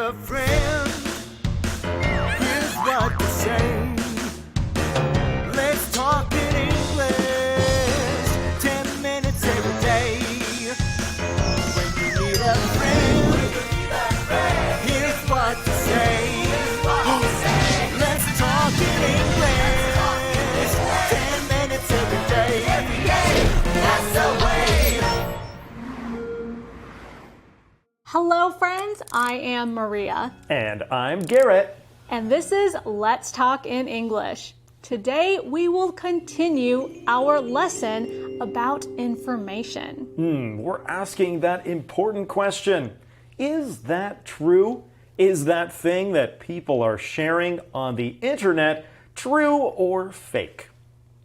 a friend, here's what to say. Let's talk in English, 10 minutes every day. When you need a friend, here's what to say. Let's talk in English, 10 minutes every day. That's the way. Hello, friends. I am Maria. And I'm Garrett. And this is Let's Talk in English. Today, we will continue our lesson about information. We're asking that important question. Is that true? Is that thing that people are sharing on the internet true or fake?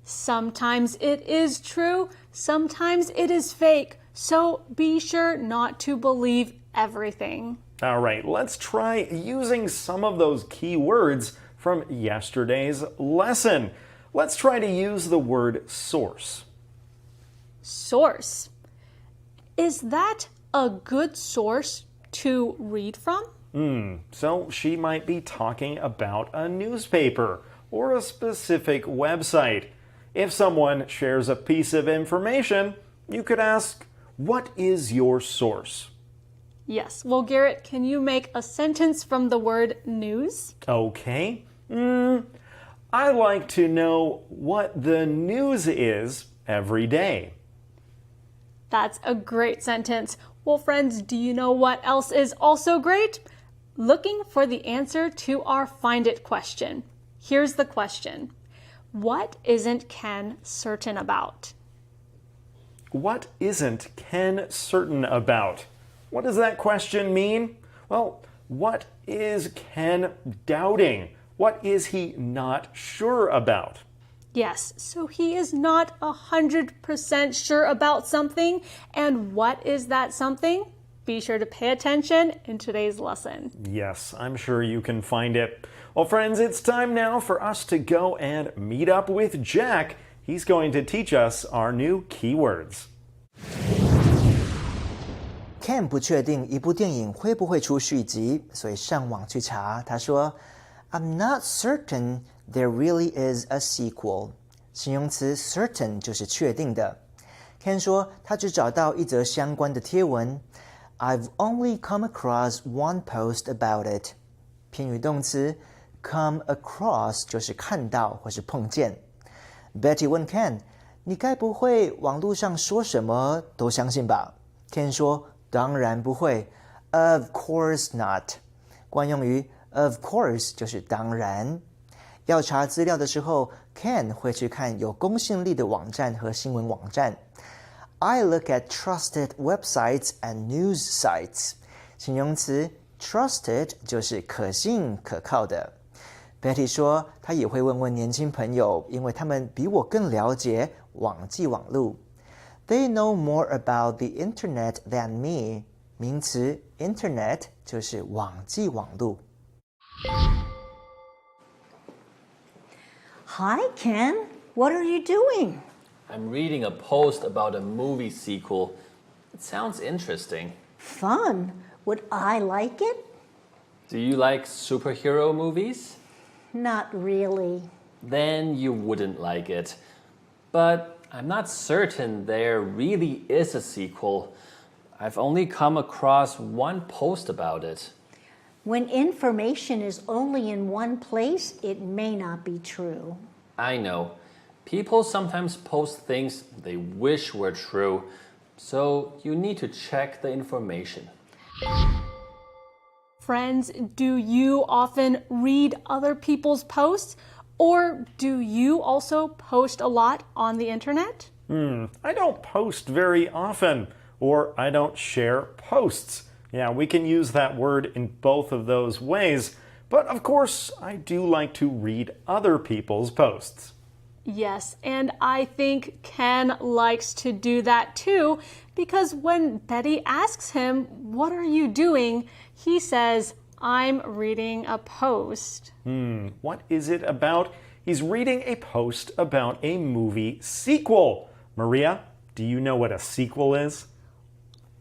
Sometimes it is true, sometimes it is fake. So be sure not to believe everything. All right, let's try using some of those key words from yesterday's lesson. Let's try to use the word source. Source. Is that a good source to read from? So she might be talking about a newspaper or a specific website. If someone shares a piece of information, you could ask, what is your source? Yes. Well, Garrett, can you make a sentence from the word news? Okay. I like to know what the news is every day. That's a great sentence. Well, friends, do you know what else is also great? Looking for the answer to our Find It question. Here's the question. What isn't Ken certain about? What isn't Ken certain about? What does that question mean? Well, what is Ken doubting? What is he not sure about? Yes, so he is not 100% sure about something. And what is that something? Be sure to pay attention in today's lesson. Yes, I'm sure you can find it. Well, friends, it's time now for us to go and meet up with Jack. He's going to teach us our new keywords. Ken 不确定一部电影会不会出续集，所以上网去查。他说 I'm not certain there really is a sequel. 形容词 certain 就是确定的。Ken 说他只找到一则相关的贴文。I've only come across one post about it. 偏语动词 come across 就是看到或是碰见。Betty 问 Ken 你该不会网络上说什么都相信吧？ Ken 说当然不会 Of course not. 惯用于 of course 就是当然。要查资料的时候 Ken 会去看有公信力的网站和新闻网站。I look at trusted websites and news sites. 形容词 trusted 就是可信可靠的。Betty 说她也会问问年轻朋友，因为他们比我更了解网际网路。They know more about the internet than me. 名词 internet 就是网际网路。Hi, Ken. What are you doing? I'm reading a post about a movie sequel. It sounds interesting. Fun. Would I like it? Do you like superhero movies? Not really. Then you wouldn't like it. But I'm not certain there really is a sequel. I've only come across one post about it. When information is only in one place, it may not be true. I know. People sometimes post things they wish were true, so you need to check the information. Friends, do you often read other people's posts? Or do you also post a lot on the internet? I don't post very often, or I don't share posts. Yeah, we can use that word in both of those ways. But of course, I do like to read other people's posts. Yes, and I think Ken likes to do that too, because when Betty asks him, "What are you doing?" he says, "I'm reading a post." What is it about? He's reading a post about a movie sequel. Maria, do you know what a sequel is?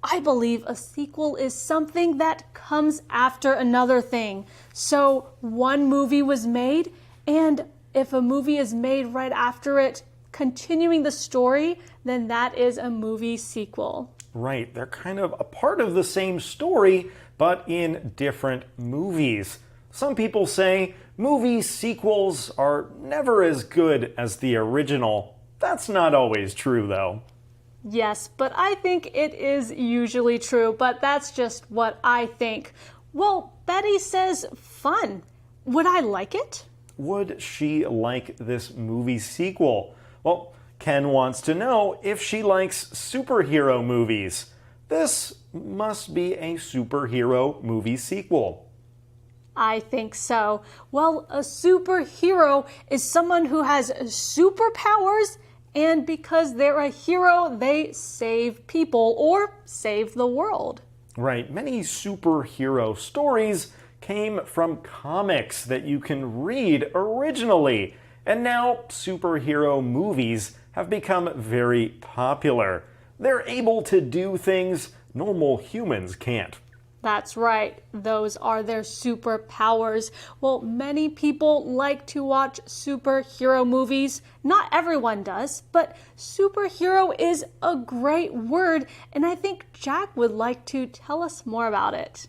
I believe a sequel is something that comes after another thing. So one movie was made, and if a movie is made right after it, continuing the story, then that is a movie sequel. Right, they're kind of a part of the same story, but in different movies. Some people say movie sequels are never as good as the original. That's not always true, though. Yes, but I think it is usually true, but that's just what I think. Well, Betty says fun. Would I like it? Would she like this movie sequel? Well, Ken wants to know if she likes superhero movies. This must be a superhero movie sequel. I think so. Well, a superhero is someone who has superpowers, and because they're a hero, they save people or save the world. Right, many superhero stories came from comics that you can read originally, and now superhero movies have become very popular. They're able to do things normal humans can't. That's right. Those are their superpowers. Well, many people like to watch superhero movies. Not everyone does, but superhero is a great word, and I think Jack would like to tell us more about it.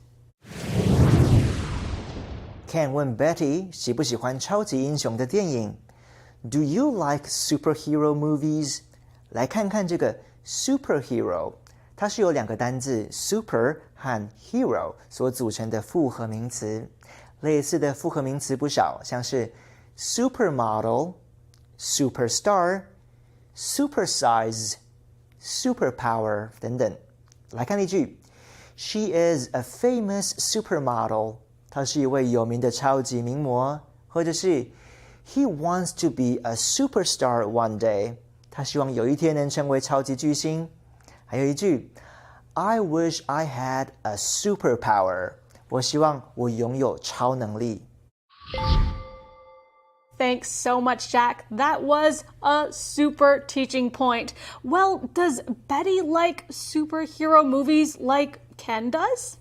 Ken 问 Betty 喜不喜欢超级英雄的电影 Do you like superhero movies? 来看看这个 superhero， 它是由两个单字 super 和 hero 所组成的复合名词。类似的复合名词不少，像是 supermodel, superstar, supersize, superpower 等等。来看例句 She is a famous supermodel. 她是一位有名的超级名模。或者是 He wants to be a superstar one day. 他希望有一天能成为超级巨星。还有一句 I wish I had a superpower. 我希望我拥有超能力。Thanks so much, Jack. That was a super teaching point. Well, does Betty like superhero movies like Ken does?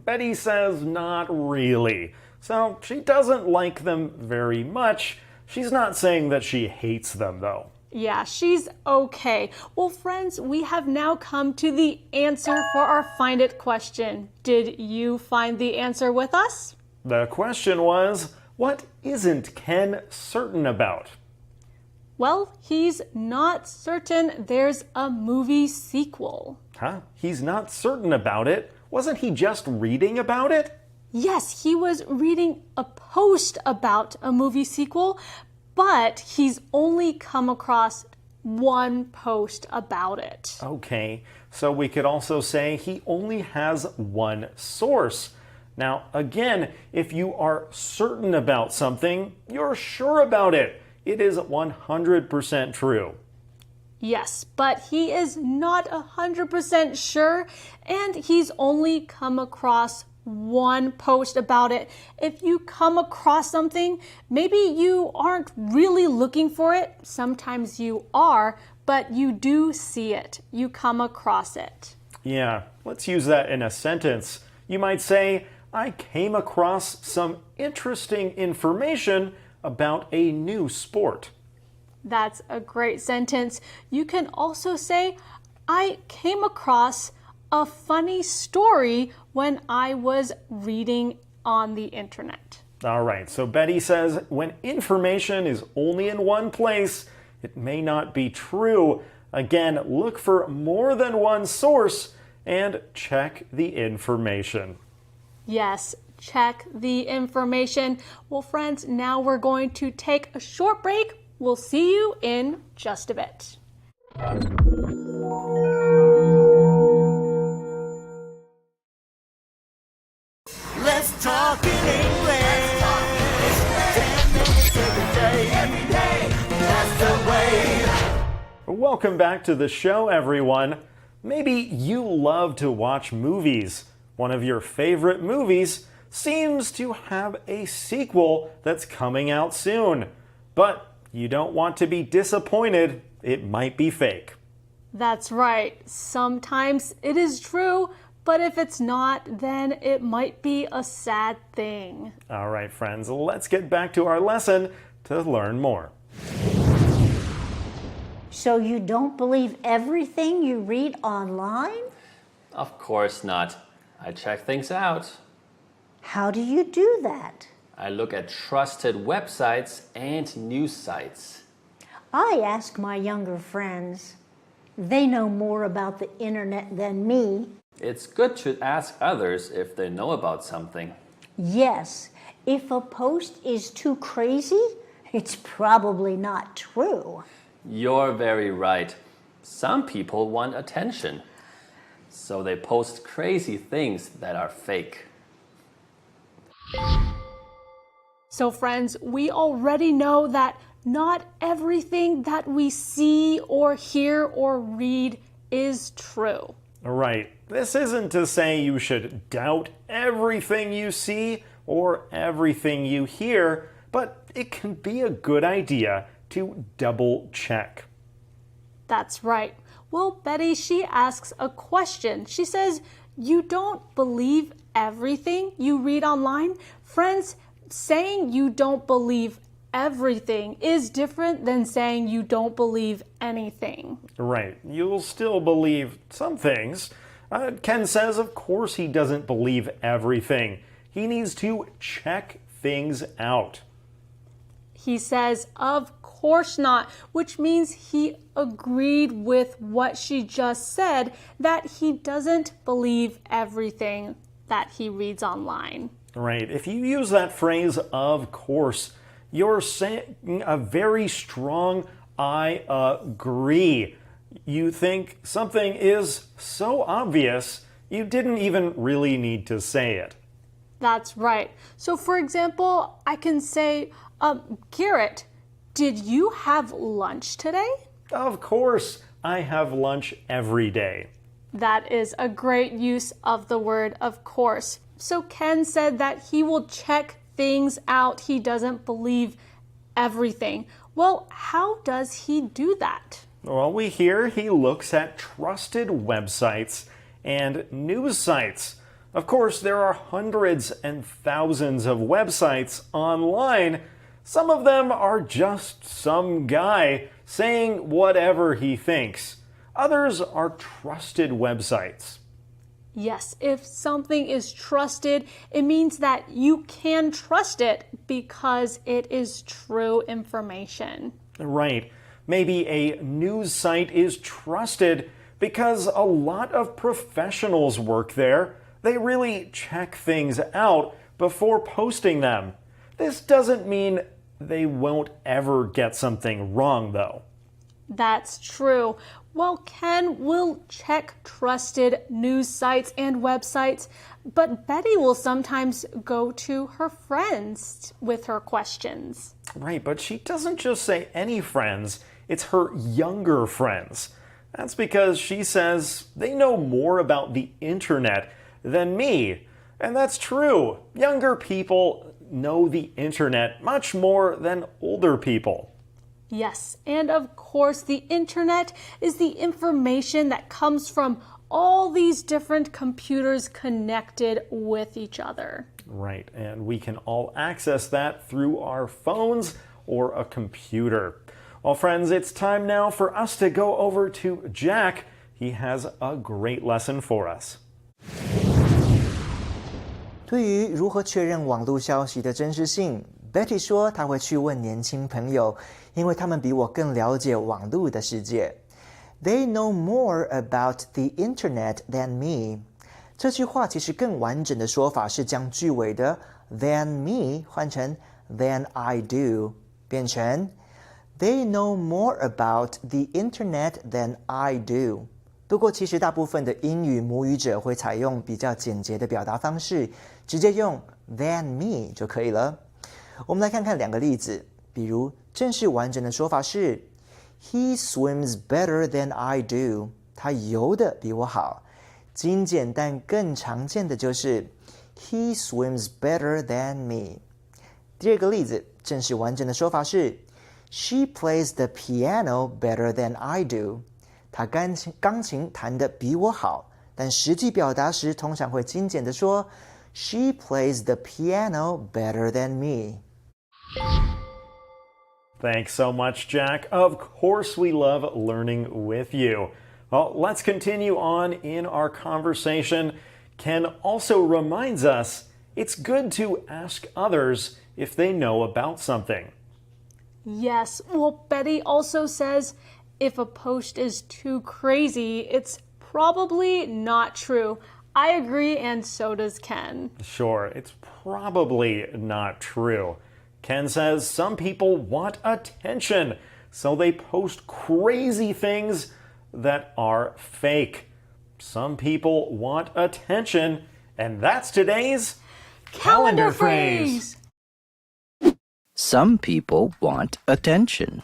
Betty says not really. So she doesn't like them very much. She's not saying that she hates them, though. Yeah, she's okay. Well, friends, we have now come to the answer for our Find It question. Did you find the answer with us? The question was, what isn't Ken certain about? Well, he's not certain there's a movie sequel. Huh? He's not certain about it? Wasn't he just reading about it? Yes, he was reading a post about a movie sequel, but he's only come across one post about it. Okay, so we could also say he only has one source. Now, again, if you are certain about something, you're sure about it. It is 100% true. Yes, but he is not 100% sure, and he's only come across one post about it. If you come across something, maybe you aren't really looking for it. Sometimes you are, but you do see it. You come across it. Yeah, let's use that in a sentence. You might say, I came across some interesting information about a new sport. That's a great sentence. You can also say, I came across a funny story when I was reading on the internet. All right, so Betty says when information is only in one place, it may not be true. Again, look for more than one source and check the information. Yes, check the information. Well, friends, now we're going to take a short break. We'll see you in just a bit. Let's talk in English. 10 minutes every day. That's the way. Welcome back to the show, everyone. Maybe you love to watch movies. One of your favorite movies seems to have a sequel that's coming out soon. But you don't want to be disappointed. It might be fake. That's right. Sometimes it is true, but if it's not, then it might be a sad thing. All right, friends, let's get back to our lesson to learn more. So you don't believe everything you read online? Of course not. I check things out. How do you do that? I look at trusted websites and news sites. I ask my younger friends. They know more about the internet than me. It's good to ask others if they know about something. Yes, if a post is too crazy, it's probably not true. You're very right. Some people want attention, so they post crazy things that are fake. So, friends, we already know that not everything that we see or hear or read is true. Right. This isn't to say you should doubt everything you see or everything you hear, but it can be a good idea to double check. That's right. Well, Betty, she asks a question. She says, you don't believe everything you read online? Friends, saying you don't believe everything is different than saying you don't believe anything. Right. You'll still believe some things. Ken says, of course, he doesn't believe everything. He needs to check things out. He says, of course not, which means he agreed with what she just said, that he doesn't believe everything that he reads online. Right. If you use that phrase, of course, you're saying a very strong I agree. You think something is so obvious, you didn't even really need to say it. That's right. So, for example, I can say, Garrett, did you have lunch today? Of course, I have lunch every day. That is a great use of the word of course. So Ken said that he will check things out. He doesn't believe everything. Well, how does he do that? Well, we hear he looks at trusted websites and news sites. Of course, there are hundreds and thousands of websites online. Some of them are just some guy saying whatever he thinks. Others are trusted websites. Yes, if something is trusted, it means that you can trust it because it is true information. Right. Maybe a news site is trusted because a lot of professionals work there. They really check things out before posting them. This doesn't mean they won't ever get something wrong, though. That's true. Well, Ken will check trusted news sites and websites, but Betty will sometimes go to her friends with her questions. Right, but she doesn't just say any friends, it's her younger friends. That's because she says they know more about the internet than me. And that's true. Younger people know the internet much more than older people. Yes, and of course, the internet is the information that comes from all these different computers connected with each other. Right, and we can all access that through our phones or a computer. Well, friends, it's time now for us to go over to Jack. He has a great lesson for us. 对于如何确认网络消息的真实性， Betty 说她会去问年轻朋友，因为他们比我更了解网络的世界。They know more about the internet than me. 这句话其实更完整的说法是将句尾的 than me 换成 than I do， 变成 They know more about the internet than I do。不过其实大部分的英语母语者会采用比较简洁的表达方式，直接用 than me 就可以了。我们来看看两个例子，比如正式完整的说法是 He swims better than I do. 他游得比我好。精简但更常见的就是 He swims better than me. 第二个例子，正式完整的说法是 She plays the piano better than I do. 他钢琴弹得比我好，但实际表达时通常会精简地说 She plays the piano better than me. Thanks so much, Jack. Of course, we love learning with you. Well, let's continue on in our conversation. Ken also reminds us it's good to ask others if they know about something. Yes, well, Betty also says if a post is too crazy, it's probably not true. I agree, and so does Ken. Sure, it's probably not true. Ken says some people want attention, so they post crazy things that are fake. Some people want attention, and that's today's calendar phrase. Some people want attention.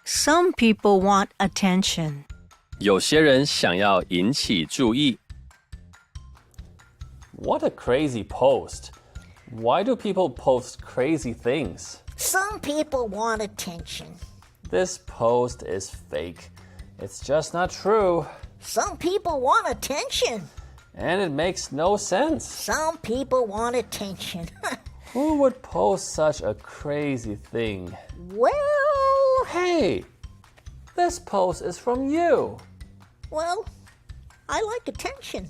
Some people want attention. 有些人想要引起注意。What a crazy post. Why do people post crazy things? Some people want attention. This post is fake. It's just not true. Some people want attention. And it makes no sense. Some people want attention. Who would post such a crazy thing? Well, Hey, this post is from you. well, I like attention.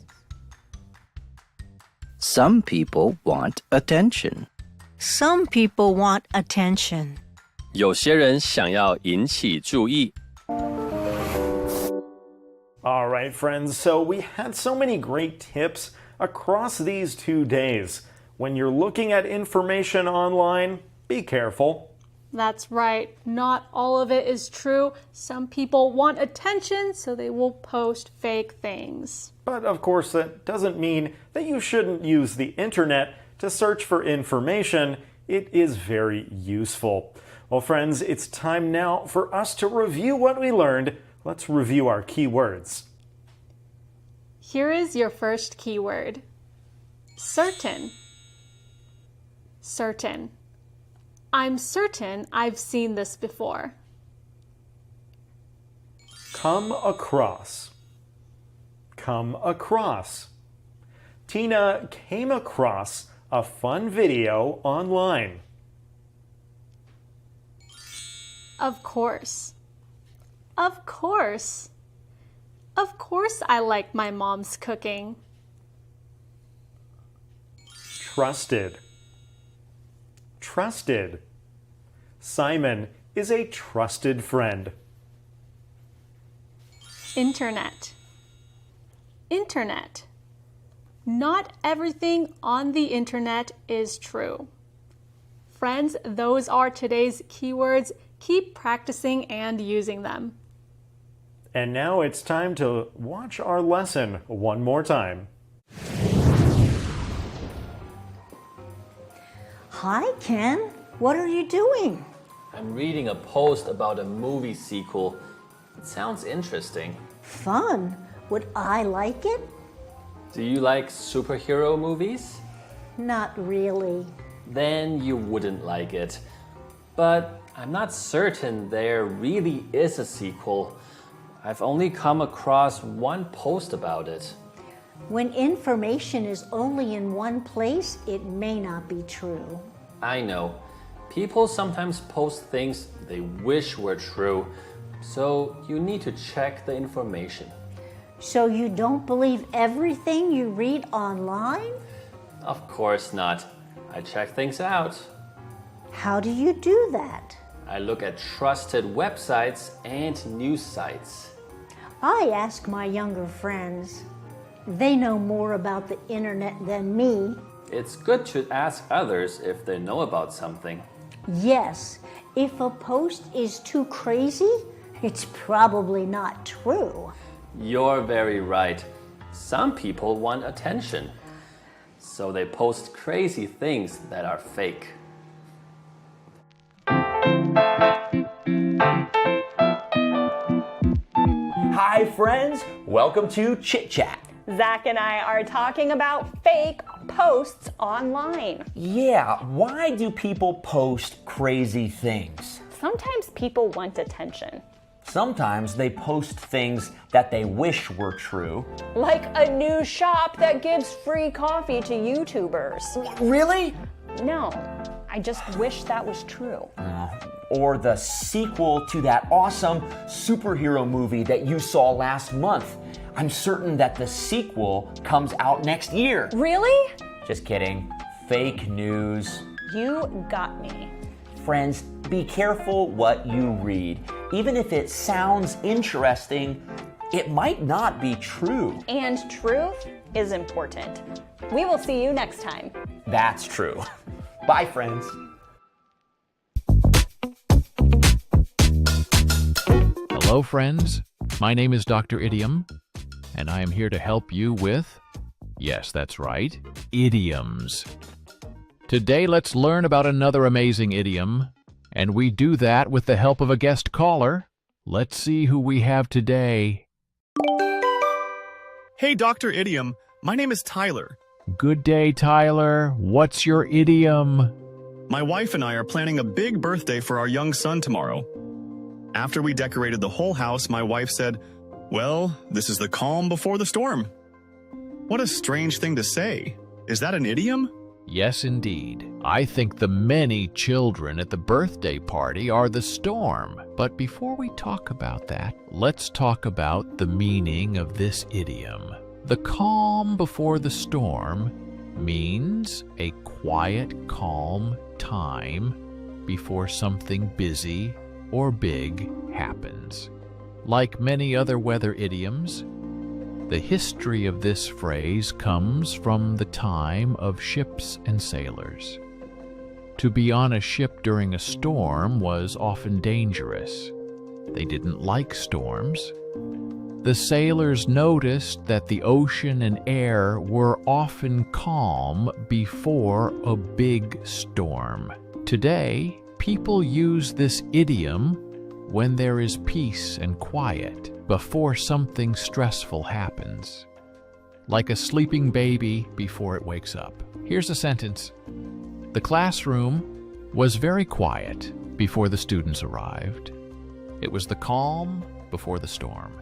Some people want attention. Some people want attention. 有些人想要引起注意。All right, friends, so we had so many great tips across these 2 days. When you're looking at information online, be careful. That's right. Not all of it is true. Some people want attention, so they will post fake things. But of course, that doesn't mean that you shouldn't use the internet to search for information. It is very useful. Well, friends, it's time now for us to review what we learned. Let's review our keywords. Here is your first keyword. Certain. Certain. I'm certain I've seen this before. Come across. Come across. Tina came across a fun video online. Of course. Of course. Of course I like my mom's cooking. Trusted. Trusted. Simon is a trusted friend. Internet. Internet. Not everything on the internet is true. Friends, those are today's keywords. Keep practicing and using them. And now it's time to watch our lesson one more time. Hi, Ken. What are you doing? I'm reading a post about a movie sequel. It sounds interesting. Fun. Would I like it? Do you like superhero movies? Not really. Then you wouldn't like it. But I'm not certain there really is a sequel. I've only come across one post about it. When information is only in one place, it may not be true. I know. People sometimes post things they wish were true, so you need to check the information. So you don't believe everything you read online? Of course not. I check things out. How do you do that? I look at trusted websites and news sites. I ask my younger friends. They know more about the internet than me. It's good to ask others if they know about something. Yes, if a post is too crazy, it's probably not true. You're very right. Some people want attention, so they post crazy things that are fake. Hi, friends. Welcome to Chit Chat. Zach and I are talking about fake posts online. Yeah, why do people post crazy things? Sometimes people want attention. Sometimes they post things that they wish were true. Like a new shop that gives free coffee to YouTubers. Really? No, I just wish that was true. Or the sequel to that awesome superhero movie that you saw last month. I'm certain that the sequel comes out next year. Really? Just kidding. Fake news. You got me. Friends, be careful what you read. Even if it sounds interesting, it might not be true. And truth is important. We will see you next time. That's true. Bye, friends. Hello, friends. My name is Dr. Idiom, and I am here to help you with, yes, that's right, idioms. Today, let's learn about another amazing idiom, and we do that with the help of a guest caller. Let's see who we have today. Hey, Dr. Idiom. My name is Tyler. Good day, Tyler. What's your idiom? My wife and I are planning a big birthday for our young son tomorrow. After we decorated the whole house, my wife said, "Well, this is the calm before the storm." What a strange thing to say. Is that an idiom? Yes, indeed. I think the many children at the birthday party are the storm. But before we talk about that, let's talk about the meaning of this idiom. The calm before the storm means a quiet, calm time before something busy or big happens. Like many other weather idioms, the history of this phrase comes from the time of ships and sailors. To be on a ship during a storm was often dangerous. They didn't like storms. The sailors noticed that the ocean and air were often calm before a big storm. Today, people use this idiom when there is peace and quiet before something stressful happens. Like a sleeping baby before it wakes up. Here's a sentence. The classroom was very quiet before the students arrived. It was the calm before the storm.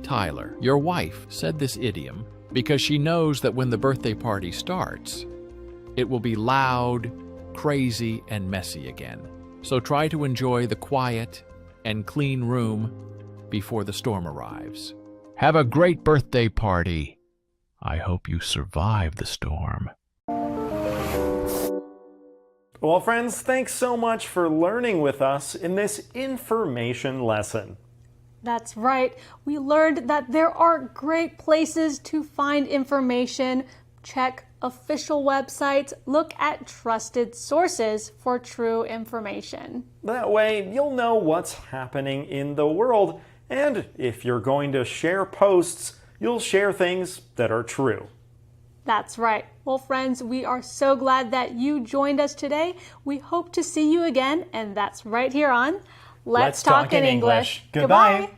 Tyler, your wife said this idiom because she knows that when the birthday party starts, it will be loud, crazy, and messy again. So try to enjoy the quiet and clean room before the storm arrives. Have a great birthday party. I hope you survive the storm. Well, friends, thanks so much for learning with us in this information lesson. That's right. We learned that there are great places to find information. Check official websites. Look at trusted sources for true information. That way, you'll know what's happening in the world. And if you're going to share posts, you'll share things that are true. That's right. Well, friends, we are so glad that you joined us today. We hope to see you again, and that's right here on Let's Talk in English. Goodbye.